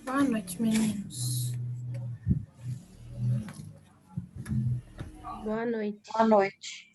Boa noite, meninos. Boa noite. Boa noite.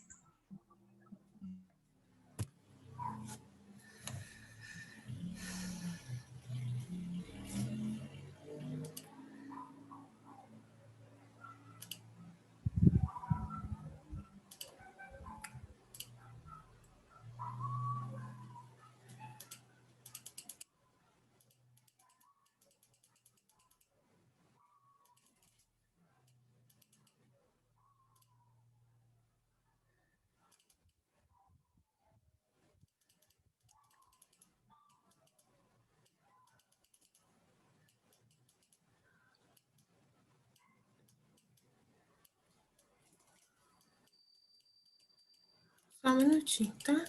Só um minutinho, tá?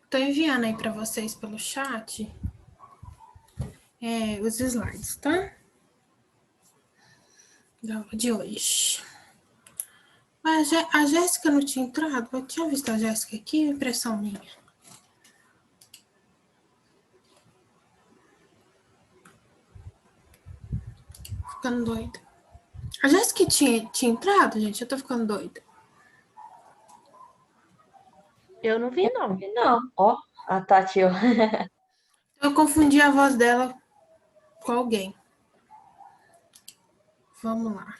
Tô enviando aí para vocês pelo chat os slides, tá? Da aula de hoje. Mas a Jéssica não tinha entrado? Eu tinha visto a Jéssica aqui, impressão minha. Ficando doida. A Jéssica tinha entrado, gente? Eu tô ficando doida. Eu não vi, não. Não, ó, a Tati, ó. Eu confundi a voz dela com alguém. Vamos lá.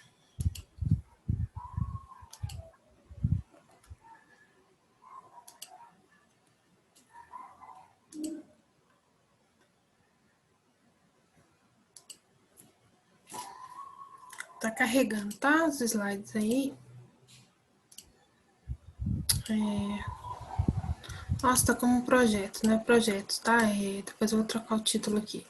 Tá carregando, tá? Os slides aí. Nossa, tá como um projeto, não é projeto, tá? Depois eu vou trocar o título aqui.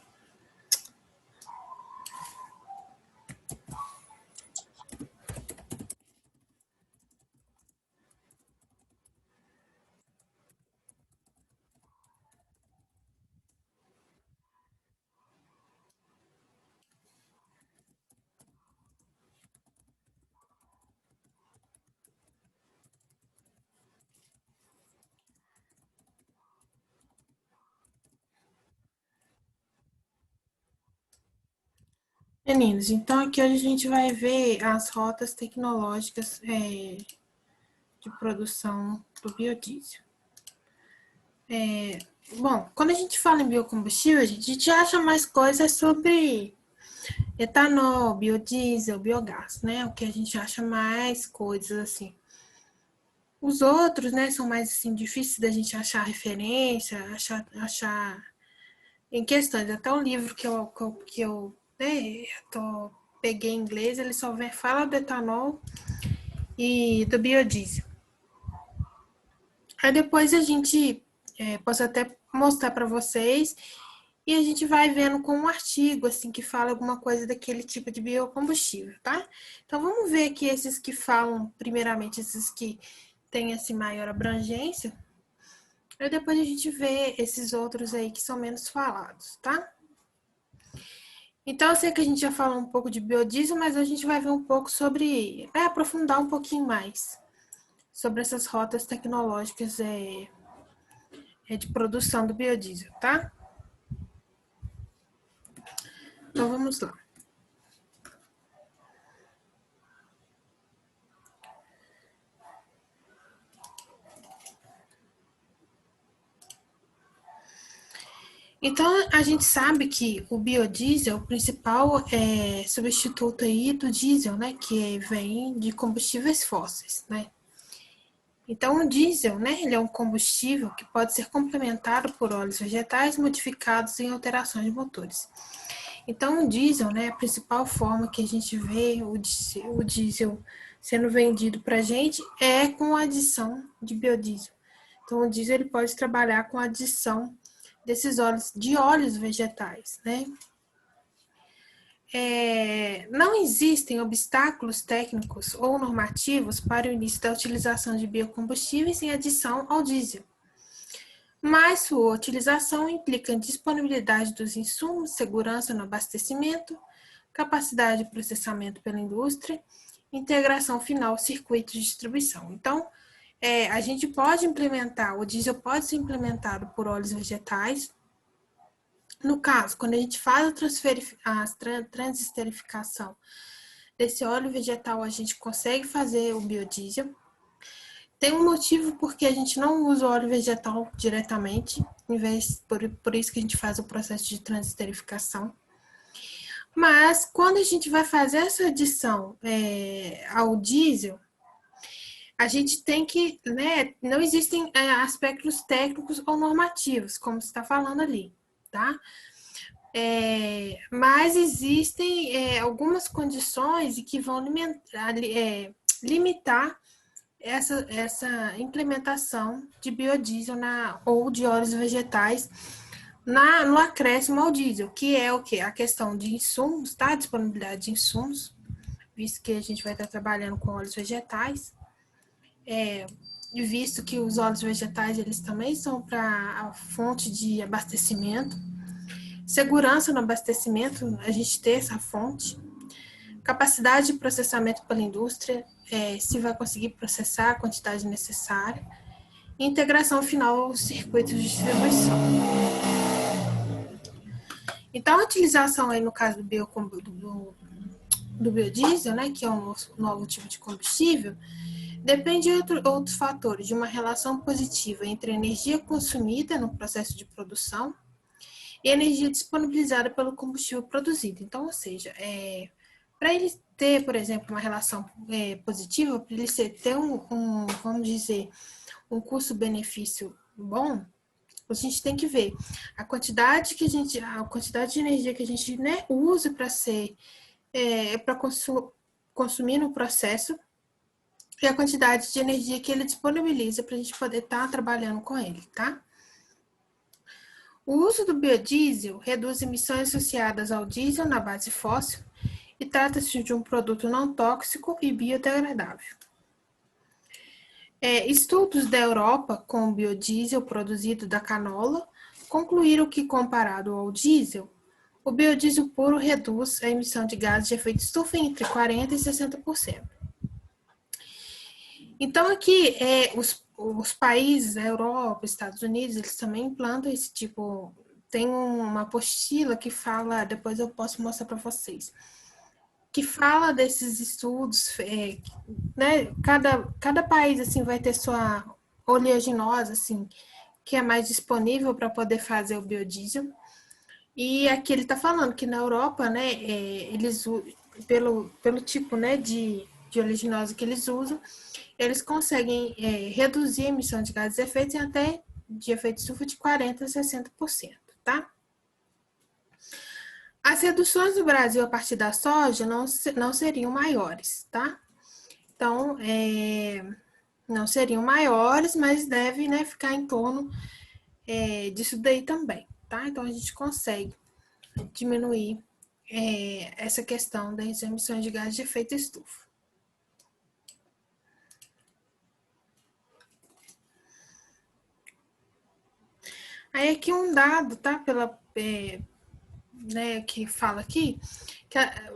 Meninos, então aqui hoje a gente vai ver as rotas tecnológicas de produção do biodiesel. Bom, quando a gente fala em biocombustível, a gente acha mais coisas sobre etanol, biodiesel, biogás, né? O que a gente acha mais coisas assim. Os outros, né, são mais assim, difíceis da gente achar referência, achar em questões. Até o livro que eu peguei em inglês, ele só fala do etanol e do biodiesel. Aí depois a gente, posso até mostrar para vocês, e a gente vai vendo com um artigo, assim, que fala alguma coisa daquele tipo de biocombustível, tá? Então, vamos ver aqui esses que falam, primeiramente, esses que têm, assim, maior abrangência. E depois a gente vê esses outros aí que são menos falados, tá? Então, eu sei que a gente já falou um pouco de biodiesel, mas a gente vai ver um pouco sobre, vai aprofundar um pouquinho mais sobre essas rotas tecnológicas de produção do biodiesel, tá? Então, vamos lá. Então, a gente sabe que o biodiesel, o principal substituto aí do diesel, né, que vem de combustíveis fósseis, né. Então, o diesel, né, ele é um combustível que pode ser complementado por óleos vegetais modificados em alterações de motores. Então, o diesel, né, a principal forma que a gente vê o diesel sendo vendido para a gente é com a adição de biodiesel. Então, o diesel ele pode trabalhar com a adição desses óleos, de óleos vegetais, né? Não existem obstáculos técnicos ou normativos para o início da utilização de biocombustíveis em adição ao diesel, mas sua utilização implica disponibilidade dos insumos, segurança no abastecimento, capacidade de processamento pela indústria, integração final, circuito de distribuição. Então, a gente pode implementar, o diesel pode ser implementado por óleos vegetais. No caso, quando a gente faz a transesterificação desse óleo vegetal, a gente consegue fazer o biodiesel. Tem um motivo porque a gente não usa o óleo vegetal diretamente, por isso que a gente faz o processo de transesterificação. Mas quando a gente vai fazer essa adição ao diesel, a gente tem que, né, não existem aspectos técnicos ou normativos, como você está falando ali, tá? Mas existem algumas condições que vão limitar essa implementação de biodiesel ou de óleos vegetais no acréscimo ao diesel, que é o quê? A questão de insumos, tá? Disponibilidade de insumos, visto que a gente vai estar trabalhando com óleos vegetais, visto que os óleos vegetais eles também são para a fonte de abastecimento. Segurança no abastecimento, a gente ter essa fonte. Capacidade de processamento pela indústria, se vai conseguir processar a quantidade necessária. E integração final aos circuitos de distribuição. Então, a utilização aí no caso do biodiesel, né, que é um novo tipo de combustível, depende de outros fatores, de uma relação positiva entre a energia consumida no processo de produção e energia disponibilizada pelo combustível produzido. Então, ou seja, para ele ter, por exemplo, uma relação positiva, para ele ter vamos dizer, um custo-benefício bom, a gente tem que ver a quantidade de energia que a gente, né, usa para para consumir no processo e a quantidade de energia que ele disponibiliza para a gente poder estar trabalhando com ele, tá? O uso do biodiesel reduz emissões associadas ao diesel na base fóssil e trata-se de um produto não tóxico e biodegradável. Estudos da Europa com o biodiesel produzido da canola concluíram que, comparado ao diesel, o biodiesel puro reduz a emissão de gases de efeito estufa entre 40% e 60%. Então, aqui, os países, a Europa, Estados Unidos, eles também implantam esse tipo. Tem uma apostila que fala, depois eu posso mostrar para vocês, que fala desses estudos, né? Cada país assim vai ter sua oleaginosa, assim, que é mais disponível para poder fazer o biodiesel. E aqui ele está falando que na Europa, né, eles pelo tipo, né, de oleaginosa que eles usam, eles conseguem reduzir a emissão de gases de efeito de efeito estufa de 40% a 60%, tá? As reduções no Brasil a partir da soja não seriam maiores, tá? Então, não seriam maiores, mas deve, né, ficar em torno disso daí também, tá? Então, a gente consegue diminuir essa questão das emissões de gás de efeito estufa. Aí aqui um dado, tá? Que fala aqui,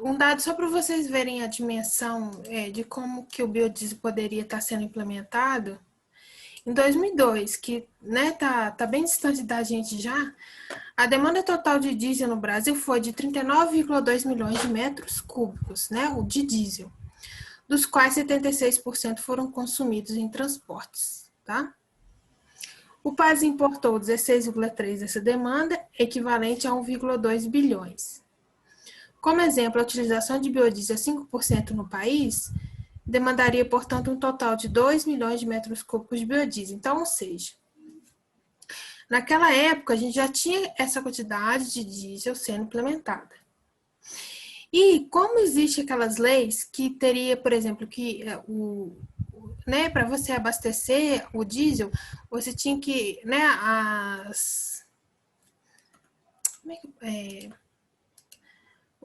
um dado só para vocês verem a dimensão de como que o biodiesel poderia estar sendo implementado. Em 2002, que né, tá bem distante da gente já, a demanda total de diesel no Brasil foi de 39,2 milhões de metros cúbicos, né, o de diesel, dos quais 76% foram consumidos em transportes, tá? O país importou 16,3 dessa demanda, equivalente a 1,2 bilhões. Como exemplo, a utilização de biodiesel a 5% no país demandaria, portanto, um total de 2 milhões de metros cúbicos de biodiesel. Então, ou seja, naquela época, a gente já tinha essa quantidade de diesel sendo implementada. E como existe aquelas leis que teria, por exemplo, que para você abastecer o diesel, você tinha que, né,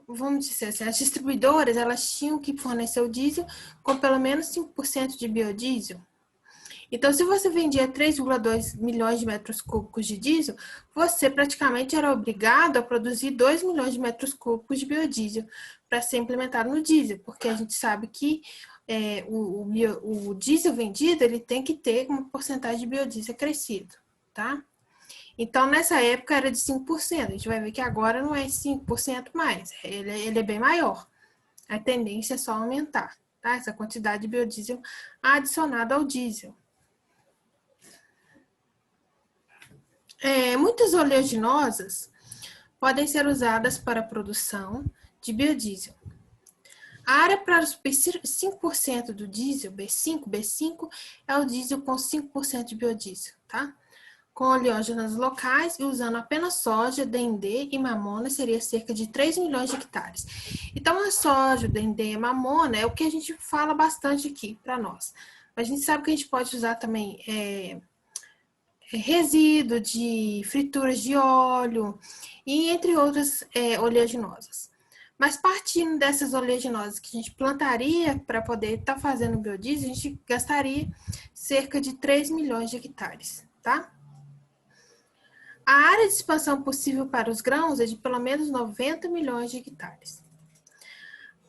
vamos dizer assim, as distribuidoras, elas tinham que fornecer o diesel com pelo menos 5% de biodiesel. Então, se você vendia 3,2 milhões de metros cúbicos de diesel, você praticamente era obrigado a produzir 2 milhões de metros cúbicos de biodiesel para ser implementado no diesel, porque a gente sabe que o diesel vendido, ele tem que ter uma porcentagem de biodiesel crescido, tá? Então, nessa época era de 5%. A gente vai ver que agora não é 5% mais, ele é bem maior. A tendência é só aumentar, tá? Essa quantidade de biodiesel adicionada ao diesel. Muitas oleaginosas podem ser usadas para a produção de biodiesel. A área para os 5% do diesel, B5 é o diesel com 5% de biodiesel, tá? Com oleogenas locais e usando apenas soja, dendê e mamona, seria cerca de 3 milhões de hectares. Então, a soja, o dendê e a mamona é o que a gente fala bastante aqui para nós. Mas a gente sabe que a gente pode usar também resíduo de frituras de óleo e entre outras oleaginosas. Mas partindo dessas oleaginosas que a gente plantaria para poder estar fazendo biodiesel, a gente gastaria cerca de 3 milhões de hectares, tá? A área de expansão possível para os grãos é de pelo menos 90 milhões de hectares.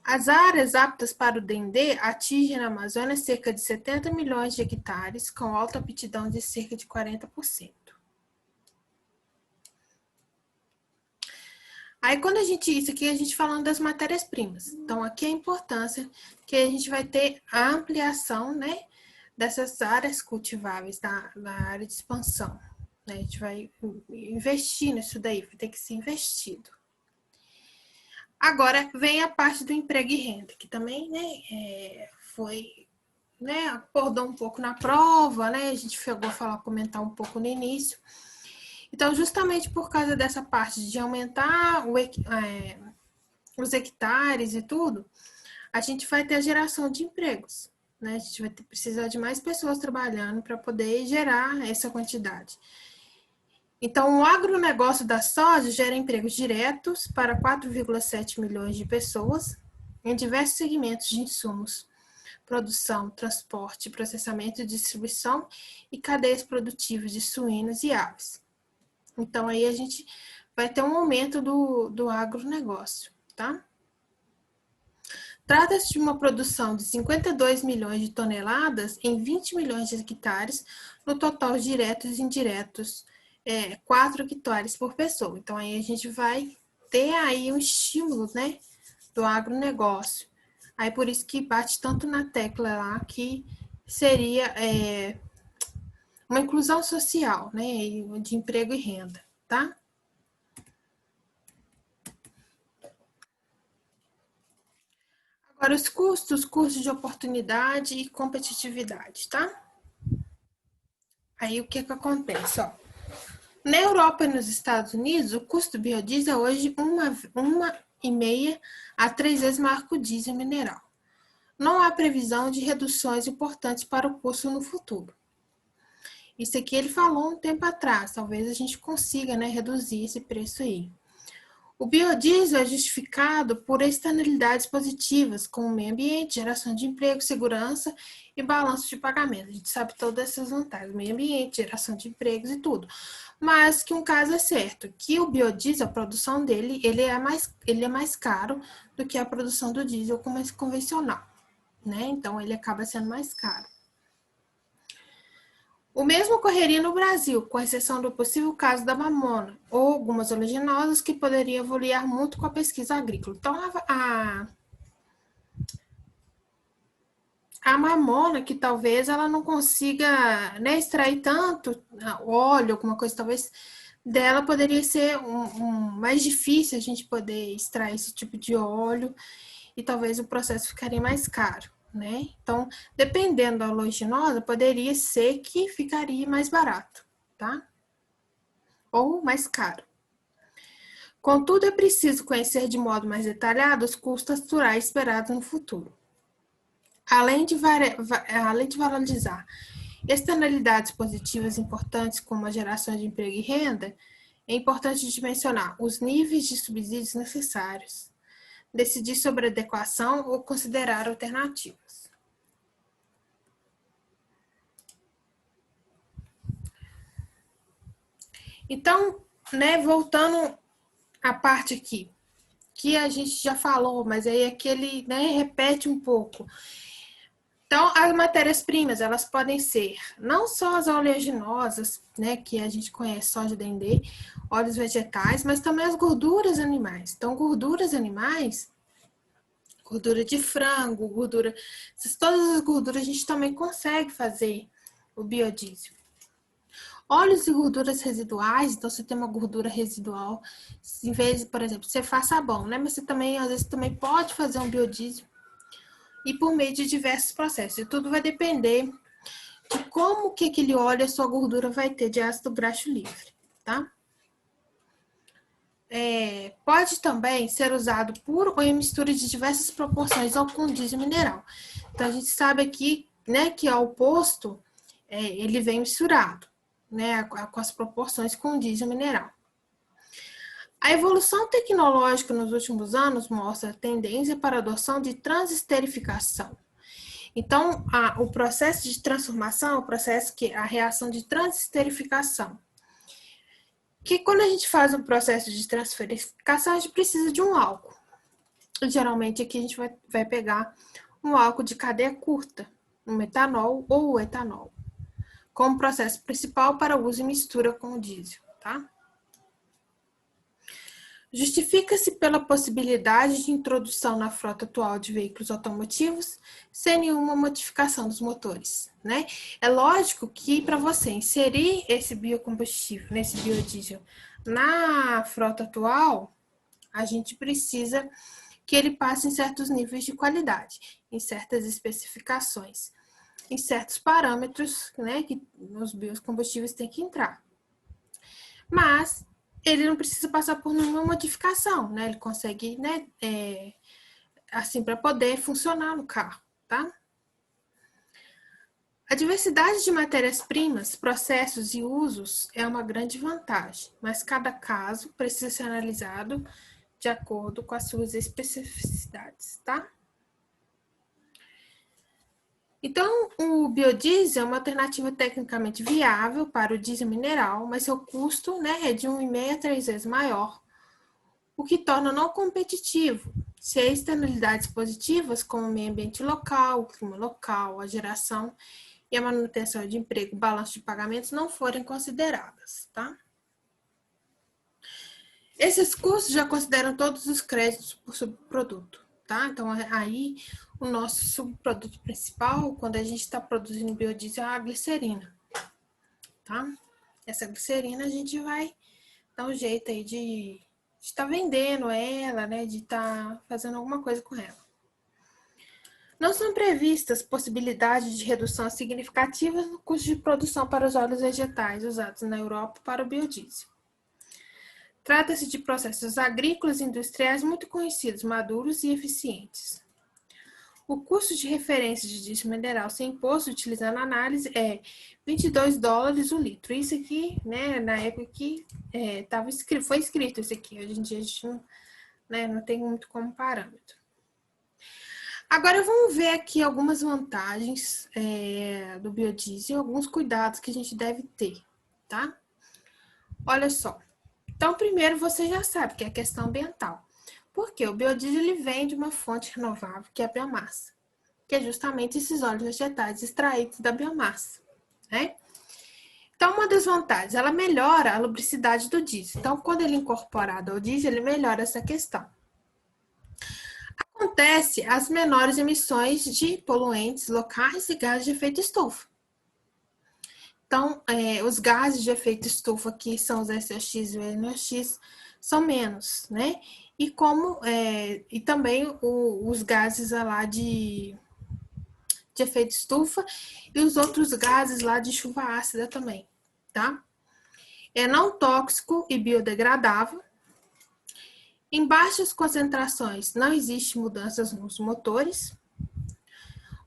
As áreas aptas para o dendê atingem na Amazônia cerca de 70 milhões de hectares, com alta aptidão de cerca de 40%. Aí, isso aqui a gente falando das matérias-primas. Então, aqui a importância que a gente vai ter a ampliação, né, dessas áreas cultiváveis na área de expansão. Né? A gente vai investir nisso daí, vai ter que ser investido. Agora, vem a parte do emprego e renda, que também, né, abordou um pouco na prova, né, a gente chegou a comentar um pouco no início. Então, justamente por causa dessa parte de aumentar os hectares e tudo, a gente vai ter a geração de empregos, né, a gente vai precisar de mais pessoas trabalhando para poder gerar essa quantidade. Então, o agronegócio da soja gera empregos diretos para 4,7 milhões de pessoas em diversos segmentos de insumos, produção, transporte, processamento, distribuição e cadeias produtivas de suínos e aves. Então, aí a gente vai ter um aumento do agronegócio, tá? Trata-se de uma produção de 52 milhões de toneladas em 20 milhões de hectares, no total diretos e indiretos, 4 hectares por pessoa. Então, aí a gente vai ter aí um estímulo, né, do agronegócio. Aí, por isso que bate tanto na tecla lá que seria uma inclusão social, né, de emprego e renda, tá? Agora, os custos de oportunidade e competitividade, tá? Aí, o que acontece, ó? Na Europa e nos Estados Unidos, o custo do biodiesel é hoje 1,5 a 3 vezes maior que o diesel mineral. não há previsão de reduções importantes para o custo no futuro. Isso aqui ele falou um tempo atrás, talvez a gente consiga, né, reduzir esse preço aí. O biodiesel é justificado por externalidades positivas, como meio ambiente, geração de emprego, segurança e balanço de pagamento. A gente sabe todas essas vantagens, meio ambiente, geração de empregos e tudo. Mas que um caso é certo, que o biodiesel, a produção dele, ele é mais caro do que a produção do diesel convencional, né? Então, ele acaba sendo mais caro. O mesmo ocorreria no Brasil, com exceção do possível caso da mamona, ou algumas oleaginosas que poderiam evoluir muito com a pesquisa agrícola. Então, a mamona, que talvez ela não consiga, né, extrair tanto óleo, alguma coisa, talvez dela poderia ser mais difícil a gente poder extrair esse tipo de óleo e talvez o processo ficaria mais caro, né? Então, dependendo da oleaginosa, poderia ser que ficaria mais barato, tá? Ou mais caro. Contudo, é preciso conhecer de modo mais detalhado os custos naturais esperados no futuro. Além de valorizar externalidades positivas importantes, como a geração de emprego e renda, é importante dimensionar os níveis de subsídios necessários, decidir sobre adequação ou considerar alternativas. Então, né, voltando à parte aqui, que a gente já falou, mas aí aquele, né, repete um pouco. Então, as matérias-primas, elas podem ser não só as oleaginosas, né, que a gente conhece, soja, dendê, óleos vegetais, mas também as gorduras animais. Então, gorduras animais, gordura de frango, todas as gorduras a gente também consegue fazer o biodiesel. Óleos e gorduras residuais, então você tem uma gordura residual, em vez, por exemplo, você faz sabão, né, mas você também, às vezes, também pode fazer um biodiesel e por meio de diversos processos. E tudo vai depender de como que aquele óleo, a sua gordura vai ter de ácido graxo livre, tá? Pode também ser usado puro ou em mistura de diversas proporções ou com diesel mineral. Então, a gente sabe aqui, né, que ao posto, ele vem misturado, né, com as proporções com diesel mineral. A evolução tecnológica nos últimos anos mostra a tendência para a adoção de transesterificação. Então, o processo de transformação, a reação de transesterificação. Que quando a gente faz um processo de transesterificação, a gente precisa de um álcool. Geralmente aqui a gente vai pegar um álcool de cadeia curta, um metanol ou o etanol, como processo principal para uso e mistura com o diesel, tá? Justifica-se pela possibilidade de introdução na frota atual de veículos automotivos sem nenhuma modificação dos motores, né? É lógico que para você inserir esse biocombustível, nesse biodiesel, na frota atual, a gente precisa que ele passe em certos níveis de qualidade, em certas especificações, em certos parâmetros, né, que os biocombustíveis têm que entrar. Mas ele não precisa passar por nenhuma modificação, né? Ele consegue, né, assim, para poder funcionar no carro, tá? A diversidade de matérias-primas, processos e usos é uma grande vantagem, mas cada caso precisa ser analisado de acordo com as suas especificidades, tá? Então, o biodiesel é uma alternativa tecnicamente viável para o diesel mineral, mas seu custo, né, é de 1,5 a 3 vezes maior, o que torna não competitivo se as externalidades positivas, como o meio ambiente local, o clima local, a geração e a manutenção de emprego, balanço de pagamentos não forem consideradas, tá? Esses custos já consideram todos os créditos por subproduto, tá? Então, aí, o nosso subproduto principal, quando a gente está produzindo biodiesel, é a glicerina, tá? Essa glicerina a gente vai dar um jeito aí de estar vendendo ela, né? De estar fazendo alguma coisa com ela. Não são previstas possibilidades de redução significativa no custo de produção para os óleos vegetais usados na Europa para o biodiesel. Trata-se de processos agrícolas e industriais muito conhecidos, maduros e eficientes. O custo de referência de diesel mineral sem imposto, utilizando a análise, é $22 o litro. Isso aqui, né, na época que foi escrito isso aqui. Hoje em dia a gente não tem muito como parâmetro. Agora vamos ver aqui algumas vantagens do biodiesel, alguns cuidados que a gente deve ter, tá? Olha só. Então, primeiro você já sabe que é a questão ambiental. Porque o biodiesel ele vem de uma fonte renovável, que é a biomassa, que é justamente esses óleos vegetais extraídos da biomassa, né? Então, uma das vantagens, ela melhora a lubricidade do diesel. Então, quando ele é incorporado ao diesel, ele melhora essa questão. Acontece as menores emissões de poluentes locais e gases de efeito estufa. Então, os gases de efeito estufa, que são os SOX e o NOx, são menos, né? E também os gases lá de efeito estufa e os outros gases lá de chuva ácida também, tá? É não tóxico e biodegradável. Em baixas concentrações não existe mudanças nos motores.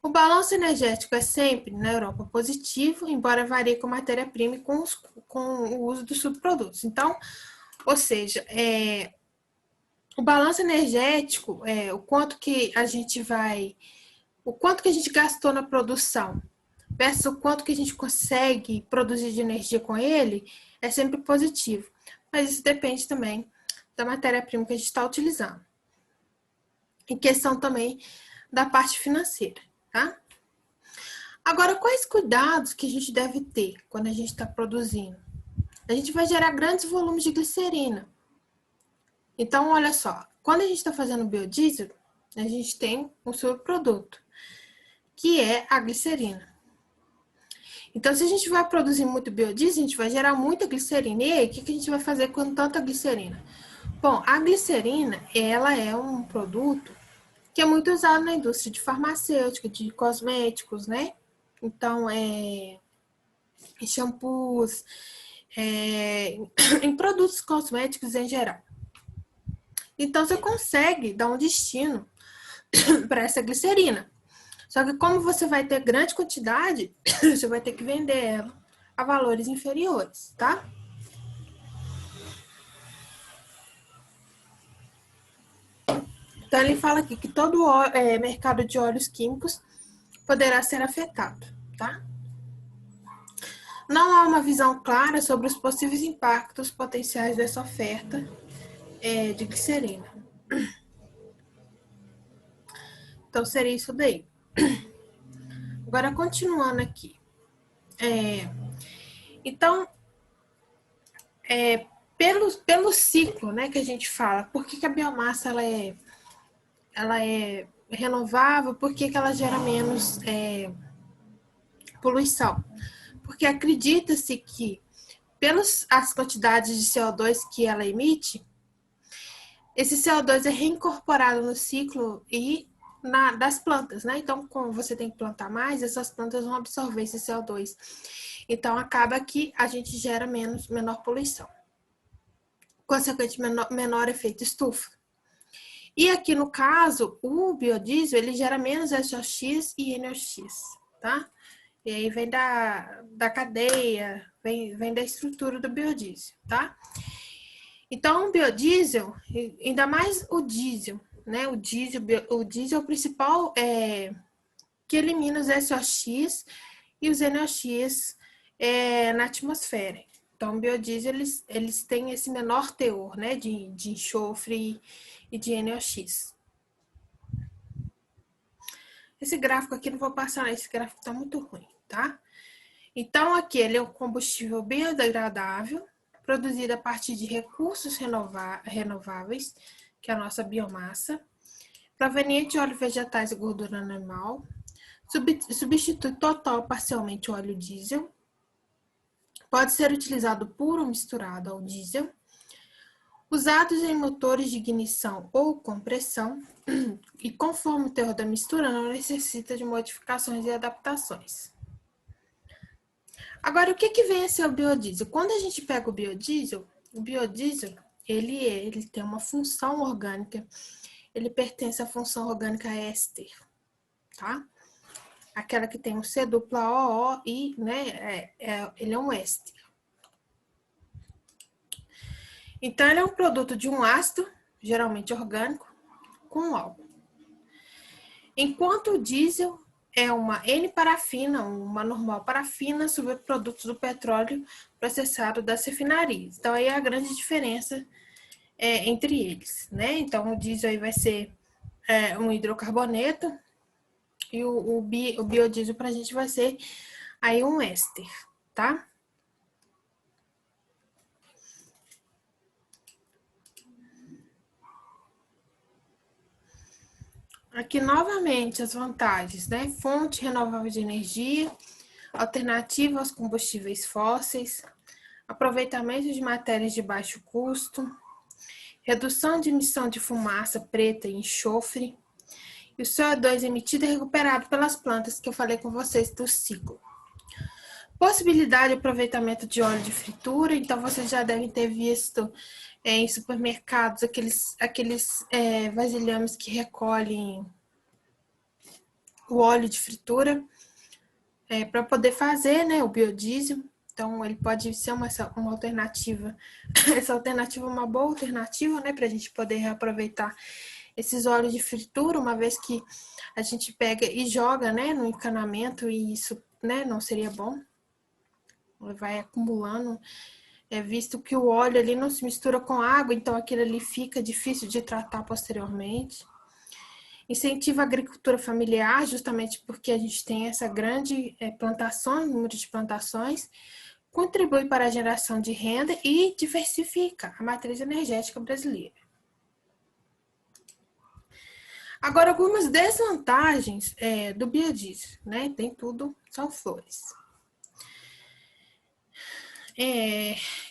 O balanço energético é sempre, na Europa, positivo, embora varie com matéria-prima e com o uso dos subprodutos. Então, ou seja, o balanço energético, o quanto que a gente gastou na produção versus o quanto que a gente consegue produzir de energia com ele, é sempre positivo. Mas isso depende também da matéria-prima que a gente está utilizando. Em questão também da parte financeira, tá? Agora, quais cuidados que a gente deve ter quando a gente está produzindo? A gente vai gerar grandes volumes de glicerina. Então, olha só, quando a gente está fazendo biodiesel, a gente tem um subproduto, que é a glicerina. Então, se a gente vai produzir muito biodiesel, a gente vai gerar muita glicerina. E aí, o que a gente vai fazer com tanta glicerina? Bom, a glicerina, ela é um produto que é muito usado na indústria de farmacêutica, de cosméticos, né? Então, shampoos, em produtos cosméticos em geral. Então, você consegue dar um destino para essa glicerina. Só que como você vai ter grande quantidade, você vai ter que vender ela a valores inferiores, tá? Então, ele fala aqui que todo mercado de óleos químicos poderá ser afetado, tá? Não há uma visão clara sobre os possíveis impactos potenciais dessa oferta de glicerina. Então, seria isso daí. Agora, continuando aqui. Então, pelo ciclo, né, que a gente fala, por que a biomassa ela é renovável, por que ela gera menos poluição? Porque acredita-se que, pelas as quantidades de CO2 que ela emite, esse CO2 é reincorporado no ciclo e das plantas, né? Então, como você tem que plantar mais, essas plantas vão absorver esse CO2. Então, acaba que a gente gera menor poluição. Consequentemente, menor efeito estufa. E aqui, no caso, o biodiesel, ele gera menos SOX e NOx, tá? E aí vem da cadeia, vem da estrutura do biodiesel, tá? Então, o biodiesel, ainda mais o diesel, né? O diesel é o principal que elimina os SOX e os NOx na atmosfera. Então, o biodiesel, eles têm esse menor teor, né? De enxofre e de NOx. Esse gráfico aqui não vou passar, esse gráfico tá muito ruim, tá? Então, aqui ele é um combustível biodegradável, produzido a partir de recursos renováveis, que é a nossa biomassa, proveniente de óleo vegetais e gordura animal, substitui total ou parcialmente o óleo diesel, pode ser utilizado puro ou misturado ao diesel, usados em motores de ignição ou compressão, e conforme o teor da mistura, não necessita de modificações e adaptações. Agora, o que vem a ser o biodiesel? Quando a gente pega o biodiesel, ele tem uma função orgânica, ele pertence à função orgânica éster. tá? Aquela que tem um C dupla OO e, né, ele é um éster. Então, ele é um produto de um ácido, geralmente orgânico, com álcool. Enquanto o diesel é uma N-parafina, uma normal parafina, subproduto do petróleo processado das refinarias. Então, aí é a grande diferença entre eles, né? Então, o diesel aí vai ser um hidrocarboneto e o biodiesel para a gente vai ser aí um éster, tá? Aqui, novamente, as vantagens, né? Fonte renovável de energia, alternativa aos combustíveis fósseis, aproveitamento de matérias de baixo custo, redução de emissão de fumaça preta e enxofre, e o CO2 emitido é recuperado pelas plantas que eu falei com vocês do ciclo. Possibilidade de aproveitamento de óleo de fritura, então vocês já devem ter visto em supermercados aqueles vasilhames que recolhem o óleo de fritura para poder fazer, né, o biodiesel. Então, ele pode ser uma alternativa. Essa alternativa é uma boa alternativa, né, para a gente poder reaproveitar esses óleos de fritura, uma vez que a gente pega e joga, né, no encanamento, e isso, né, não seria bom. Vai acumulando, visto que o óleo ali não se mistura com água, então aquilo ali fica difícil de tratar posteriormente. Incentiva a agricultura familiar, justamente porque a gente tem essa grande plantação, número de plantações, contribui para a geração de renda e diversifica a matriz energética brasileira. Agora, algumas desvantagens do biodiesel, né? Tem tudo, são flores.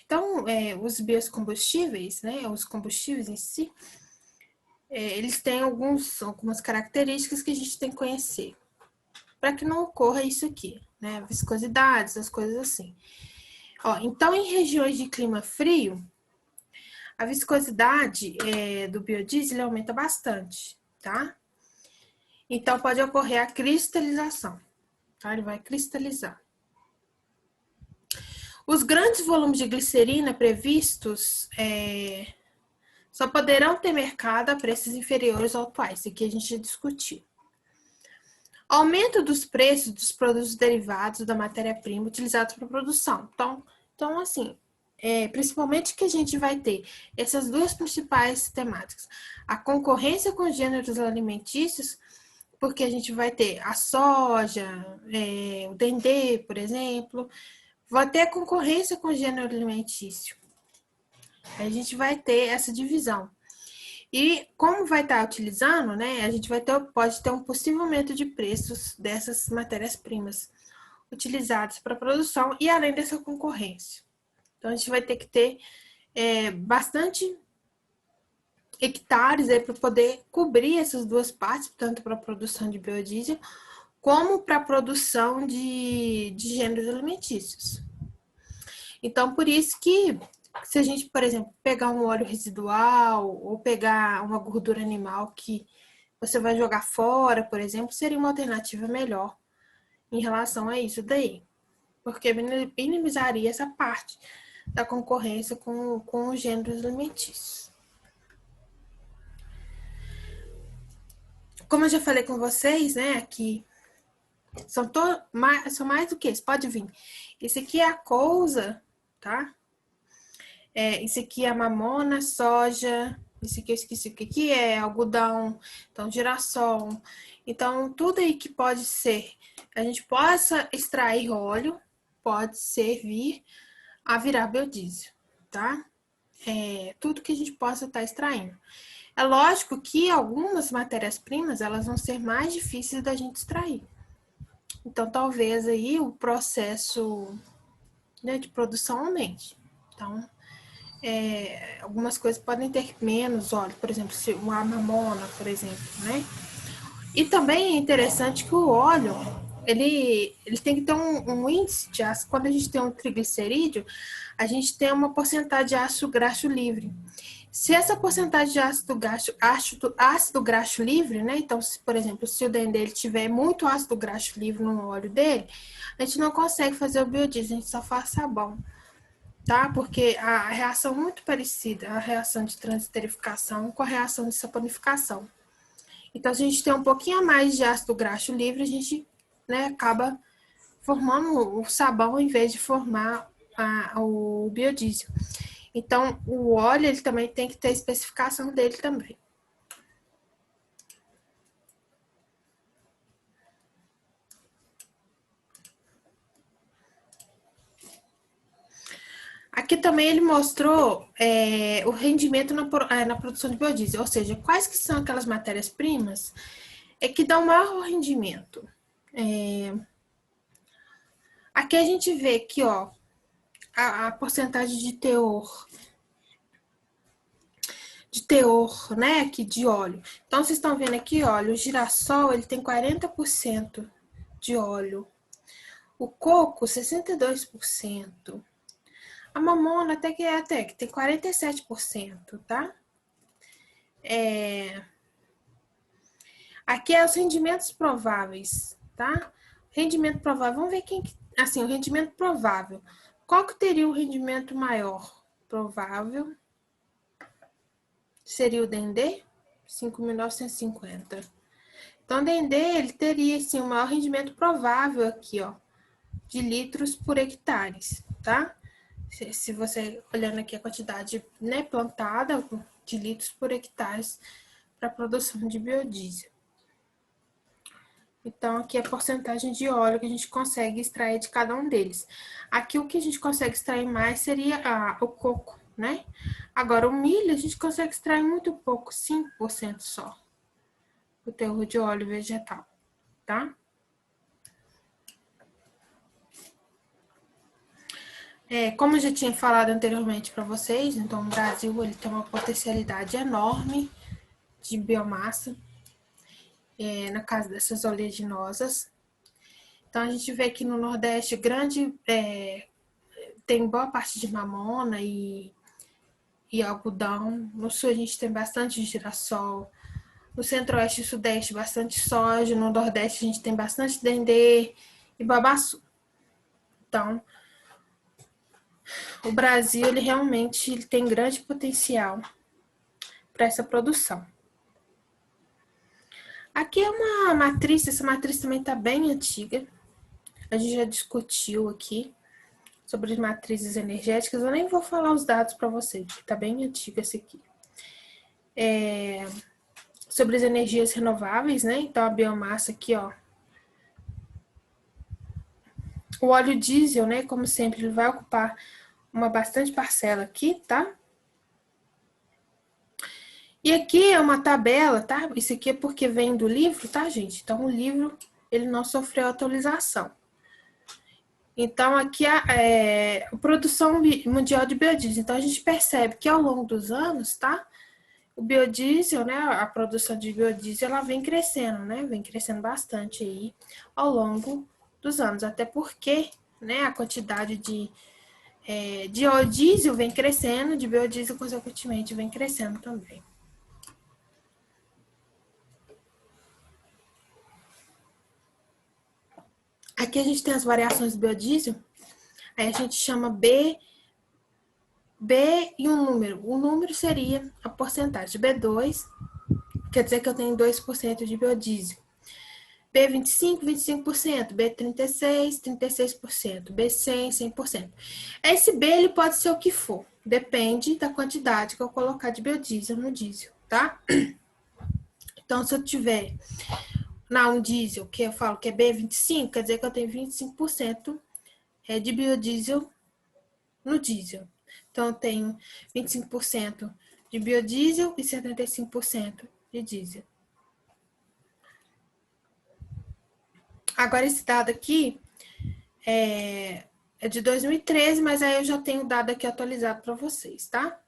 Então, os biocombustíveis, né? Os combustíveis em si, eles têm algumas características que a gente tem que conhecer para que não ocorra isso aqui, né? Viscosidades, as coisas assim. Então, em regiões de clima frio, a viscosidade do biodiesel aumenta bastante, tá? Então, pode ocorrer a cristalização, tá? Ele vai cristalizar. Os grandes volumes de glicerina previstos só poderão ter mercado a preços inferiores ao atuais, isso aqui a gente já discutiu. Aumento dos preços dos produtos derivados da matéria-prima utilizados para a produção. Então assim, principalmente que a gente vai ter essas duas principais temáticas. A concorrência com gêneros alimentícios, porque a gente vai ter a soja, o dendê, por exemplo, vai ter a concorrência com o gênero alimentício. A gente vai ter essa divisão. E como vai estar utilizando, né, a gente pode ter um possível aumento de preços dessas matérias-primas utilizadas para a produção e além dessa concorrência. Então, a gente vai ter que ter bastante hectares para poder cobrir essas duas partes, tanto para a produção de biodiesel, como para a produção de gêneros alimentícios. Então, por isso que se a gente, por exemplo, pegar um óleo residual ou pegar uma gordura animal que você vai jogar fora, por exemplo, seria uma alternativa melhor em relação a isso daí. Porque minimizaria essa parte da concorrência com os gêneros alimentícios. Como eu já falei com vocês, né, aqui são mais do que isso, pode vir. Esse aqui é a couza, tá? Esse aqui é a mamona, soja, esse aqui eu esqueci o que é, algodão, então girassol. Então, tudo aí que pode ser, a gente possa extrair óleo, pode servir a virar biodiesel, tá? Tudo que a gente possa estar extraindo. É lógico que algumas matérias-primas, elas vão ser mais difíceis da gente extrair. Então, talvez aí o processo, né, de produção aumente. Então, algumas coisas podem ter menos óleo, por exemplo, uma mamona, por exemplo, né? E também é interessante que o óleo, ele tem que ter um índice de ácido. Quando a gente tem um triglicerídeo, a gente tem uma porcentagem de ácido graxo livre. Se essa porcentagem de ácido graxo livre, né? Então, se, por exemplo, se o dendê ele tiver muito ácido graxo livre no óleo dele, a gente não consegue fazer o biodiesel, a gente só faz sabão, tá? Porque a reação é muito parecida, a reação de transesterificação com a reação de saponificação. Então, se a gente tem um pouquinho a mais de ácido graxo livre, a gente, né, acaba formando o sabão em vez de formar o biodiesel. Então, o óleo, ele também tem que ter a especificação dele também. Aqui também ele mostrou o rendimento na produção de biodiesel, ou seja, quais que são aquelas matérias-primas que dão maior rendimento. Aqui a gente vê que, ó, a porcentagem de teor, né, aqui de óleo. Então, vocês estão vendo aqui, olha, o girassol, ele tem 40% de óleo. O coco, 62%. A mamona até que tem 47%, tá? Aqui é os rendimentos prováveis, tá? Rendimento provável, vamos ver quem... Assim, o rendimento provável. Qual que teria o rendimento maior? Provável. Seria o dendê? 5.950. Então, o dendê, ele teria, assim, o maior rendimento provável aqui, ó, de litros por hectares, tá? Se você olhando aqui a quantidade, né, plantada de litros por hectares para a produção de biodiesel. Então, aqui é a porcentagem de óleo que a gente consegue extrair de cada um deles. Aqui, o que a gente consegue extrair mais seria o coco, né? Agora, o milho, a gente consegue extrair muito pouco, 5% só, o teor de óleo vegetal, tá? Como eu já tinha falado anteriormente para vocês, então o Brasil ele tem uma potencialidade enorme de biomassa na casa dessas oleaginosas. Então a gente vê que no Nordeste tem boa parte de mamona e algodão. No Sul a gente tem bastante girassol. No Centro-Oeste e Sudeste bastante soja. No Nordeste a gente tem bastante dendê e babaçu. Então o Brasil, ele realmente tem grande potencial para essa produção. Aqui é uma matriz, essa matriz também está bem antiga. A gente já discutiu aqui sobre as matrizes energéticas. Eu nem vou falar os dados para vocês, porque está bem antiga essa aqui. Sobre as energias renováveis, né? Então, a biomassa aqui, ó. O óleo diesel, né? Como sempre, ele vai ocupar uma bastante parcela aqui, tá? E aqui é uma tabela, tá? Isso aqui é porque vem do livro, tá, gente? Então, o livro, ele não sofreu atualização. Então, aqui a produção mundial de biodiesel. Então, a gente percebe que ao longo dos anos, tá? O biodiesel, né? A produção de biodiesel, ela vem crescendo, né? Vem crescendo bastante aí ao longo dos anos. Até porque, né? A quantidade de diesel vem crescendo, de biodiesel, consequentemente, vem crescendo também. Aqui a gente tem as variações do biodiesel, aí a gente chama B e um número. O número seria a porcentagem. B2, quer dizer que eu tenho 2% de biodiesel. B25, 25%. B36, 36%. B100, 100%. Esse B, ele pode ser o que for. Depende da quantidade que eu colocar de biodiesel no diesel, tá? Então, se eu tiver um diesel, que eu falo que é B25, quer dizer que eu tenho 25% de biodiesel no diesel. Então, eu tenho 25% de biodiesel e 75% de diesel. Agora, esse dado aqui é de 2013, mas aí eu já tenho o dado aqui atualizado para vocês, tá?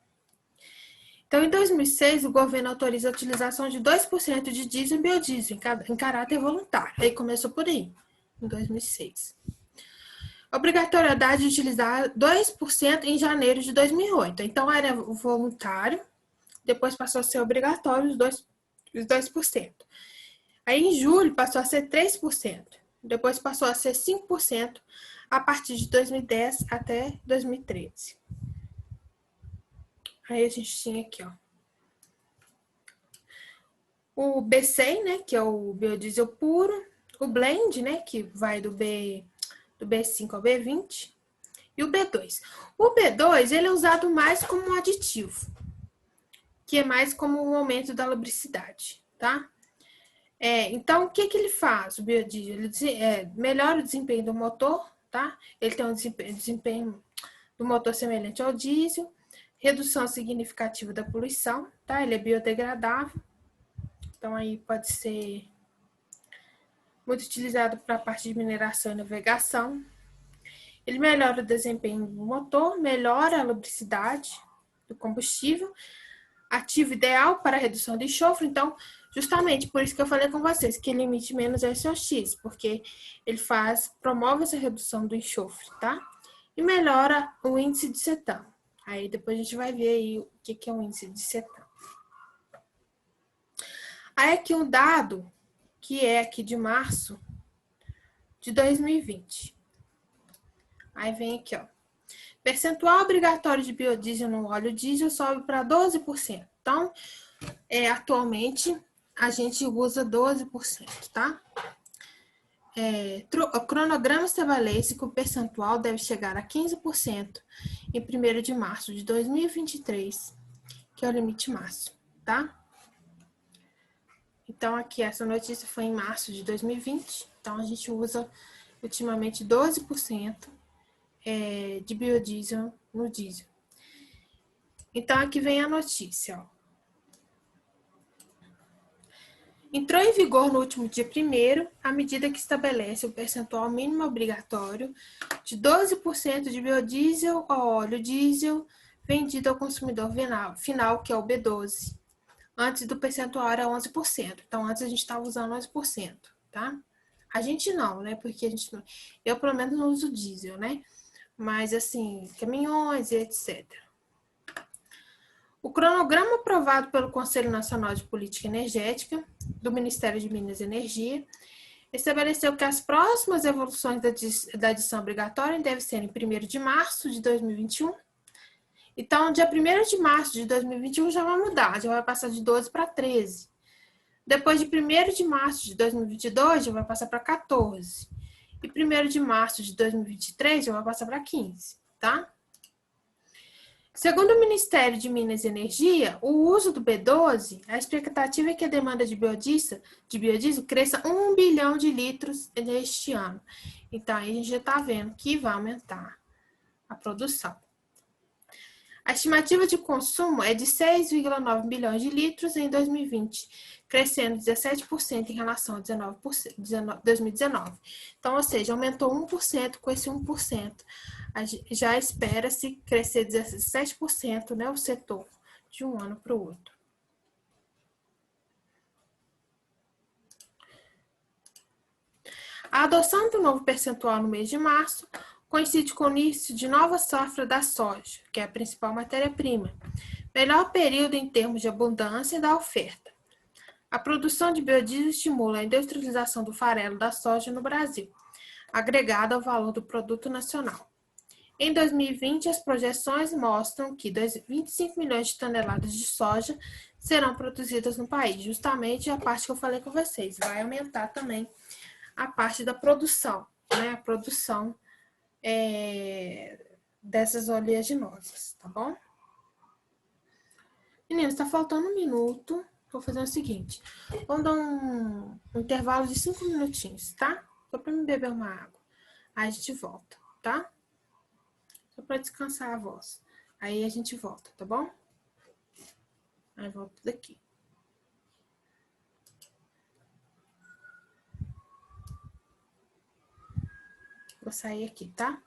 Então, em 2006, o governo autoriza a utilização de 2% de diesel e biodiesel em caráter voluntário. Aí começou por aí, em 2006. Obrigatoriedade de utilizar 2% em janeiro de 2008. Então, era voluntário, depois passou a ser obrigatório os 2%. Aí em julho passou a ser 3%, depois passou a ser 5% a partir de 2010 até 2013. Aí a gente tinha aqui, ó, o B100, né, que é o biodiesel puro, o blend, né, que vai do B5 ao B20, e o B2. O B2, ele é usado mais como um aditivo, que é mais como um aumento da lubricidade, tá? Então, o que ele faz, o biodiesel? Ele melhora o desempenho do motor, tá? Ele tem um desempenho do motor semelhante ao diesel, redução significativa da poluição, tá? Ele é biodegradável, então aí pode ser muito utilizado para a parte de mineração e navegação. Ele melhora o desempenho do motor, melhora a lubricidade do combustível, ativo ideal para a redução de enxofre. Então, justamente por isso que eu falei com vocês que ele emite menos SOx, porque ele promove essa redução do enxofre, tá? E melhora o índice de cetano. Aí depois a gente vai ver aí o que é o índice de cetano. Aí aqui um dado que é aqui de março de 2020. Aí vem aqui, ó. Percentual obrigatório de biodiesel no óleo diesel sobe para 12%. Então, atualmente, a gente usa 12%, tá? O cronograma estabelece que o percentual deve chegar a 15% em 1º de março de 2023, que é o limite máximo, tá? Então, aqui, essa notícia foi em março de 2020. Então, a gente usa, ultimamente, 12% de biodiesel no diesel. Então, aqui vem a notícia, ó. Entrou em vigor no último dia 1º a medida que estabelece o percentual mínimo obrigatório de 12% de biodiesel ou óleo diesel vendido ao consumidor final, que é o B12. Antes do percentual era 11%. Então, antes a gente estava usando 11%, tá? A gente não, né? Porque eu, pelo menos, não uso diesel, né? Mas, assim, caminhões e etc. O cronograma aprovado pelo Conselho Nacional de Política Energética do Ministério de Minas e Energia estabeleceu que as próximas evoluções da adição obrigatória devem ser em 1º de março de 2021. Então, dia 1º de março de 2021 já vai mudar, já vai passar de 12 para 13. Depois de 1º de março de 2022 já vai passar para 14. E 1º de março de 2023 já vai passar para 15, tá? Segundo o Ministério de Minas e Energia, o uso do B12, a expectativa é que a demanda de biodiesel cresça 1 bilhão de litros neste ano. Então, aí a gente já está vendo que vai aumentar a produção. A estimativa de consumo é de 6,9 bilhões de litros em 2020, crescendo 17% em relação a 2019. Então, ou seja, aumentou 1%, com esse 1%. Já espera-se crescer 17%, né, o setor, de um ano para o outro. A adoção do novo percentual no mês de março coincide com o início de nova safra da soja, que é a principal matéria-prima. Melhor período em termos de abundância da oferta. A produção de biodiesel estimula a industrialização do farelo da soja no Brasil, agregada ao valor do produto nacional. Em 2020, as projeções mostram que 25 milhões de toneladas de soja serão produzidas no país. Justamente a parte que eu falei com vocês. Vai aumentar também a parte da produção, né? A produção dessas oleaginosas, tá bom? Meninos, tá faltando 1 minuto. Vou fazer o seguinte. Vamos dar um intervalo de 5 minutinhos, tá? Só pra me beber uma água. Aí a gente volta, tá? Só pra descansar a voz. Aí a gente volta, tá bom? Aí volto daqui. Vou sair aqui, tá?